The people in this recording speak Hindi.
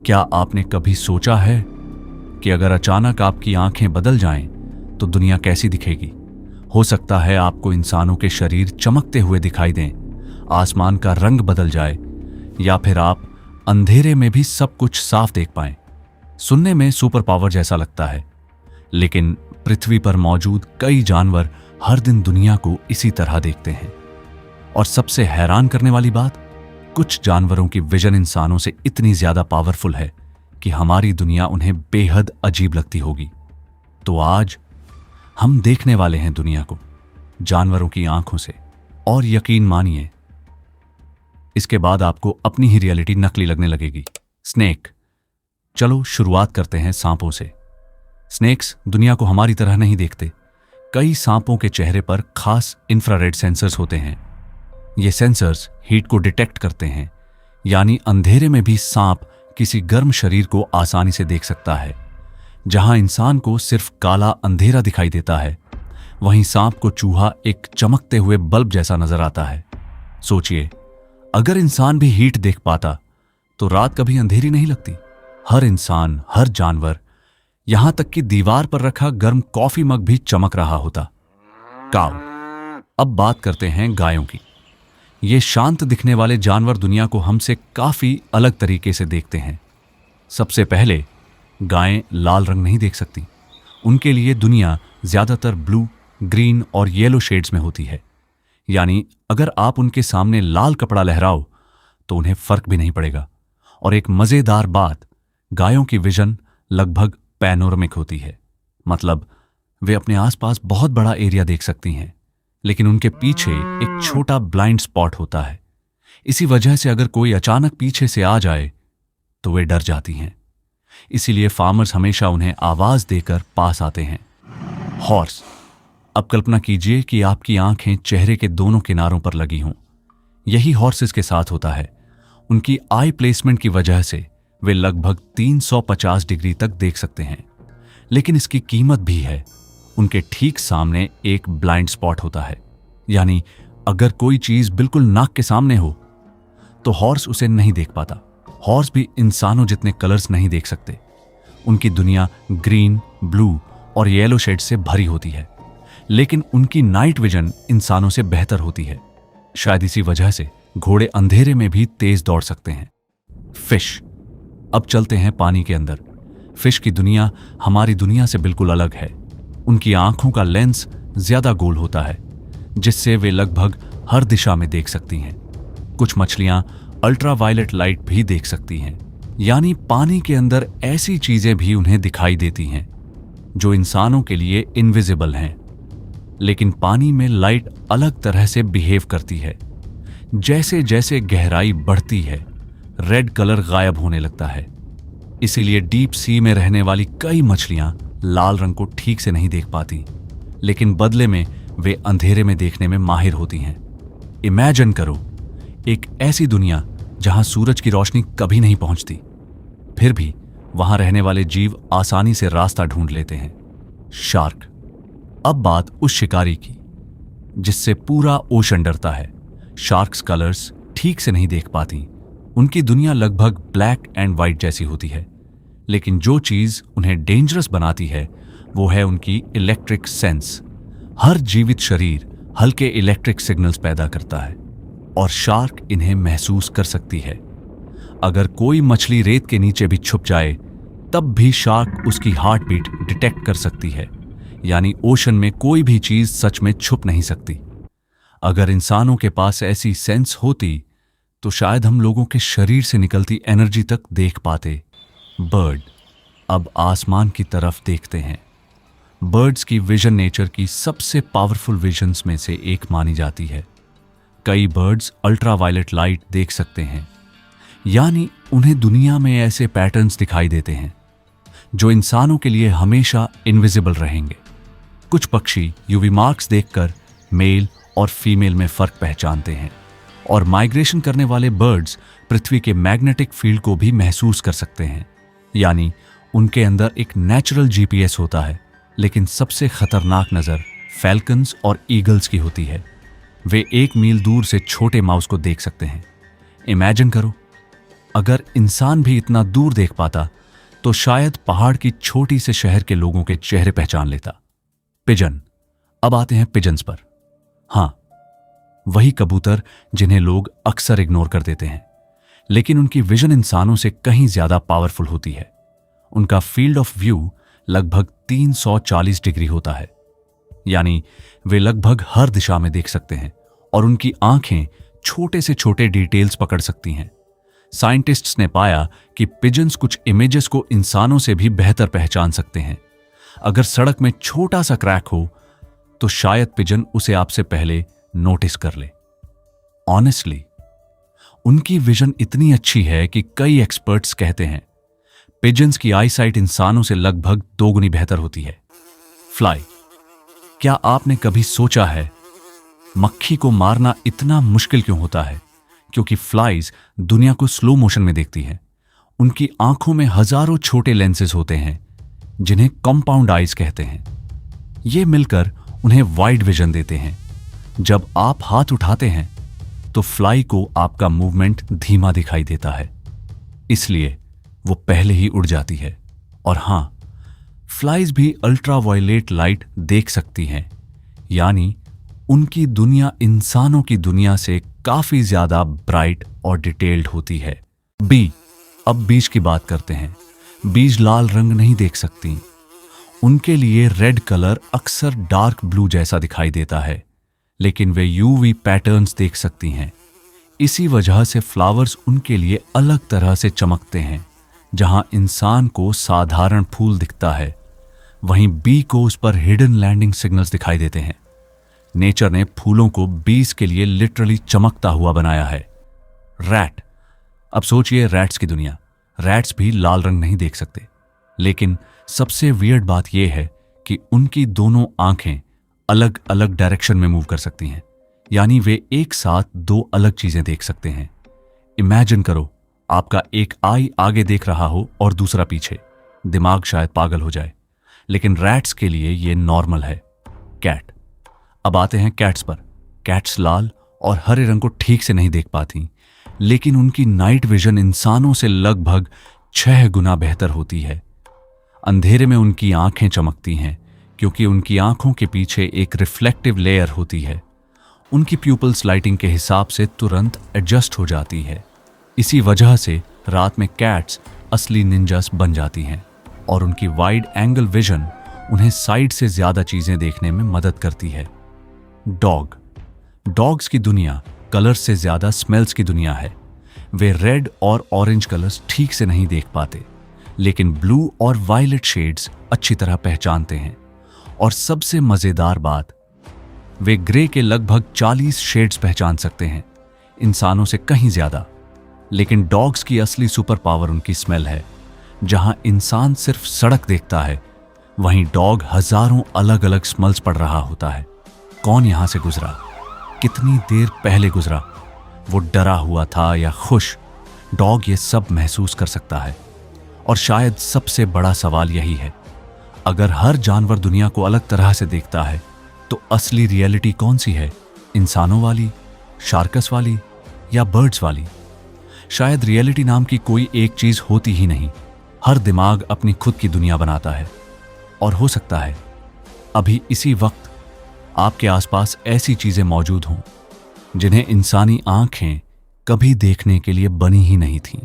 क्या आपने कभी सोचा है कि अगर अचानक आपकी आंखें बदल जाएं तो दुनिया कैसी दिखेगी? हो सकता है आपको इंसानों के शरीर चमकते हुए दिखाई दें, आसमान का रंग बदल जाए, या फिर आप अंधेरे में भी सब कुछ साफ देख पाएं। सुनने में सुपर पावर जैसा लगता है, लेकिन पृथ्वी पर मौजूद कई जानवर हर दिन दुनिया को इसी तरह देखते हैं। और सबसे हैरान करने वाली बात, कुछ जानवरों की विजन इंसानों से इतनी ज्यादा पावरफुल है कि हमारी दुनिया उन्हें बेहद अजीब लगती होगी। तो आज हम देखने वाले हैं दुनिया को जानवरों की आंखों से, और यकीन मानिए इसके बाद आपको अपनी ही रियलिटी नकली लगने लगेगी। स्नेक। चलो शुरुआत करते हैं सांपों से। स्नेक्स दुनिया को हमारी तरह नहीं देखते। कई सांपों के चेहरे पर खास इंफ्रारेड सेंसर्स होते हैं। ये सेंसर्स हीट को डिटेक्ट करते हैं, यानी अंधेरे में भी सांप किसी गर्म शरीर को आसानी से देख सकता है। जहां इंसान को सिर्फ काला अंधेरा दिखाई देता है, वहीं सांप को चूहा एक चमकते हुए बल्ब जैसा नजर आता है। सोचिए, अगर इंसान भी हीट देख पाता तो रात कभी अंधेरी नहीं लगती। हर इंसान, हर जानवर, यहां तक कि दीवार पर रखा गर्म कॉफी मग भी चमक रहा होता। काऊ। अब बात करते हैं गायों की। ये शांत दिखने वाले जानवर दुनिया को हमसे काफी अलग तरीके से देखते हैं। सबसे पहले, गायें लाल रंग नहीं देख सकती। उनके लिए दुनिया ज्यादातर ब्लू, ग्रीन और येलो शेड्स में होती है। यानी अगर आप उनके सामने लाल कपड़ा लहराओ तो उन्हें फर्क भी नहीं पड़ेगा। और एक मजेदार बात, गायों की विजन लगभग पैनोरमिक होती है। मतलब वे अपने आसपास बहुत बड़ा एरिया देख सकती हैं, लेकिन उनके पीछे एक छोटा ब्लाइंड स्पॉट होता है। इसी वजह से अगर कोई अचानक पीछे से आ जाए तो वे डर जाती हैं। इसीलिए फार्मर्स हमेशा उन्हें आवाज देकर पास आते हैं। हॉर्स। अब कल्पना कीजिए कि आपकी आंखें चेहरे के दोनों किनारों पर लगी हों। यही हॉर्सेस के साथ होता है। उनकी आई प्लेसमेंट की वजह से वे लगभग 350 डिग्री तक देख सकते हैं। लेकिन इसकी कीमत भी है। उनके ठीक सामने एक ब्लाइंड स्पॉट होता है, यानी अगर कोई चीज बिल्कुल नाक के सामने हो तो हॉर्स उसे नहीं देख पाता। हॉर्स भी इंसानों जितने कलर्स नहीं देख सकते। उनकी दुनिया ग्रीन, ब्लू और येलो शेड से भरी होती है, लेकिन उनकी नाइट विजन इंसानों से बेहतर होती है। शायद इसी वजह से घोड़े अंधेरे में भी तेज दौड़ सकते हैं। फिश। अब चलते हैं पानी के अंदर। फिश की दुनिया हमारी दुनिया से बिल्कुल अलग है। उनकी आंखों का लेंस ज्यादा गोल होता है, जिससे वे लगभग हर दिशा में देख सकती हैं। कुछ मछलियां अल्ट्रावायलेट लाइट भी देख सकती हैं, यानी पानी के अंदर ऐसी चीजें भी उन्हें दिखाई देती हैं जो इंसानों के लिए इनविजिबल हैं। लेकिन पानी में लाइट अलग तरह से बिहेव करती है। जैसे जैसे गहराई बढ़ती है, रेड कलर गायब होने लगता है। इसीलिए डीप सी में रहने वाली कई मछलियां लाल रंग को ठीक से नहीं देख पाती, लेकिन बदले में वे अंधेरे में देखने में माहिर होती हैं। इमेजिन करो, एक ऐसी दुनिया जहां सूरज की रोशनी कभी नहीं पहुंचती, फिर भी वहां रहने वाले जीव आसानी से रास्ता ढूंढ लेते हैं। शार्क। अब बात उस शिकारी की जिससे पूरा ओशन डरता है। शार्क्स कलर्स ठीक से नहीं देख पाती। उनकी दुनिया लगभग ब्लैक एंड व्हाइट जैसी होती है, लेकिन जो चीज उन्हें डेंजरस बनाती है वो है उनकी इलेक्ट्रिक सेंस। हर जीवित शरीर हल्के इलेक्ट्रिक सिग्नल्स पैदा करता है और शार्क इन्हें महसूस कर सकती है। अगर कोई मछली रेत के नीचे भी छुप जाए तब भी शार्क उसकी हार्ट बीट डिटेक्ट कर सकती है, यानी ओशन में कोई भी चीज सच में छुप नहीं सकती। अगर इंसानों के पास ऐसी सेंस होती तो शायद हम लोगों के शरीर से निकलती एनर्जी तक देख पाते। बर्ड। अब आसमान की तरफ देखते हैं। बर्ड्स की विजन नेचर की सबसे पावरफुल विजन्स में से एक मानी जाती है। कई बर्ड्स अल्ट्रावायलेट लाइट देख सकते हैं, यानी उन्हें दुनिया में ऐसे पैटर्न्स दिखाई देते हैं जो इंसानों के लिए हमेशा इनविजिबल रहेंगे। कुछ पक्षी यूवी मार्क्स देखकर मेल और फीमेल में फर्क पहचानते हैं, और माइग्रेशन करने वाले बर्ड्स पृथ्वी के मैग्नेटिक फील्ड को भी महसूस कर सकते हैं, यानी उनके अंदर एक नेचुरल जीपीएस होता है। लेकिन सबसे खतरनाक नजर फैल्कन्स और ईगल्स की होती है। वे 1 मील दूर से छोटे माउस को देख सकते हैं। इमेजिन करो, अगर इंसान भी इतना दूर देख पाता तो शायद पहाड़ की छोटी से शहर के लोगों के चेहरे पहचान लेता। पिजन। अब आते हैं पिजन्स पर। हां, वही कबूतर जिन्हें लोग अक्सर इग्नोर कर देते हैं, लेकिन उनकी विजन इंसानों से कहीं ज्यादा पावरफुल होती है। उनका फील्ड ऑफ व्यू लगभग 340 डिग्री होता है, यानी वे लगभग हर दिशा में देख सकते हैं और उनकी आंखें छोटे से छोटे डिटेल्स पकड़ सकती हैं। साइंटिस्ट्स ने पाया कि पिजन्स कुछ इमेजेस को इंसानों से भी बेहतर पहचान सकते हैं। अगर सड़क में छोटा सा क्रैक हो तो शायद पिजन उसे आपसे पहले नोटिस कर ले। ऑनेस्टली, उनकी विजन इतनी अच्छी है कि कई एक्सपर्ट्स कहते हैं पिजन्स की आईसाइट इंसानों से लगभग 2 गुनी बेहतर होती है। फ्लाई। क्या आपने कभी सोचा है मक्खी को मारना इतना मुश्किल क्यों होता है? क्योंकि फ्लाइज दुनिया को स्लो मोशन में देखती हैं। उनकी आंखों में हजारों छोटे लेंसेज होते हैं जिन्हें कंपाउंड आइज कहते हैं। ये मिलकर उन्हें वाइड विजन देते हैं। जब आप हाथ उठाते हैं तो फ्लाई को आपका मूवमेंट धीमा दिखाई देता है, इसलिए वो पहले ही उड़ जाती है। और हां, फ्लाइज भी अल्ट्रावायलेट लाइट देख सकती हैं, यानी उनकी दुनिया इंसानों की दुनिया से काफी ज्यादा ब्राइट और डिटेल्ड होती है। बी। अब बीज की बात करते हैं। बीज लाल रंग नहीं देख सकती। उनके लिए रेड कलर अक्सर डार्क ब्लू जैसा दिखाई देता है, लेकिन वे यूवी पैटर्न्स देख सकती हैं। इसी वजह से फ्लावर्स उनके लिए अलग तरह से चमकते हैं। जहां इंसान को साधारण फूल दिखता है, वहीं बी को उस पर हिडन लैंडिंग सिग्नल्स दिखाई देते हैं। नेचर ने फूलों को बीज के लिए लिटरली चमकता हुआ बनाया है। रैट। अब सोचिए रैट्स की दुनिया। रैट्स भी लाल रंग नहीं देख सकते, लेकिन सबसे वियर्ड बात यह है कि उनकी दोनों आंखें अलग अलग डायरेक्शन में मूव कर सकती हैं, यानी वे एक साथ 2 अलग चीजें देख सकते हैं। इमेजिन करो, आपका एक आई आगे देख रहा हो और दूसरा पीछे। दिमाग शायद पागल हो जाए, लेकिन रैट्स के लिए यह नॉर्मल है। कैट। अब आते हैं कैट्स पर। कैट्स लाल और हरे रंग को ठीक से नहीं देख पाती, लेकिन उनकी नाइट विजन इंसानों से लगभग 6 गुना बेहतर होती है। अंधेरे में उनकी आंखें चमकती हैं क्योंकि उनकी आंखों के पीछे एक रिफ्लेक्टिव लेयर होती है। उनकी प्यूपल्स लाइटिंग के हिसाब से तुरंत एडजस्ट हो जाती है। इसी वजह से रात में कैट्स असली निंजास बन जाती हैं और उनकी वाइड एंगल विजन उन्हें साइड से ज्यादा चीजें देखने में मदद करती है। डॉग। डॉग्स की दुनिया कलर्स से ज्यादा स्मेल्स की दुनिया है। वे रेड और ऑरेंज कलर्स ठीक से नहीं देख पाते, लेकिन ब्लू और वायलेट शेड्स अच्छी तरह पहचानते हैं। और सबसे मजेदार बात, वे ग्रे के लगभग 40 शेड्स पहचान सकते हैं, इंसानों से कहीं ज्यादा। लेकिन डॉग्स की असली सुपर पावर उनकी स्मेल है। जहां इंसान सिर्फ सड़क देखता है, वहीं डॉग हजारों अलग अलग स्मेल्स पढ़ रहा होता है। कौन यहां से गुजरा, कितनी देर पहले गुजरा, वो डरा हुआ था या खुश, डॉग ये सब महसूस कर सकता है। और शायद सबसे बड़ा सवाल यही है, अगर हर जानवर दुनिया को अलग तरह से देखता है तो असली रियलिटी कौन सी है? इंसानों वाली, शार्कस वाली या बर्ड्स वाली? शायद रियलिटी नाम की कोई एक चीज होती ही नहीं। हर दिमाग अपनी खुद की दुनिया बनाता है। और हो सकता है अभी इसी वक्त आपके आसपास ऐसी चीजें मौजूद हों जिन्हें इंसानी आंखें कभी देखने के लिए बनी ही नहीं थीं।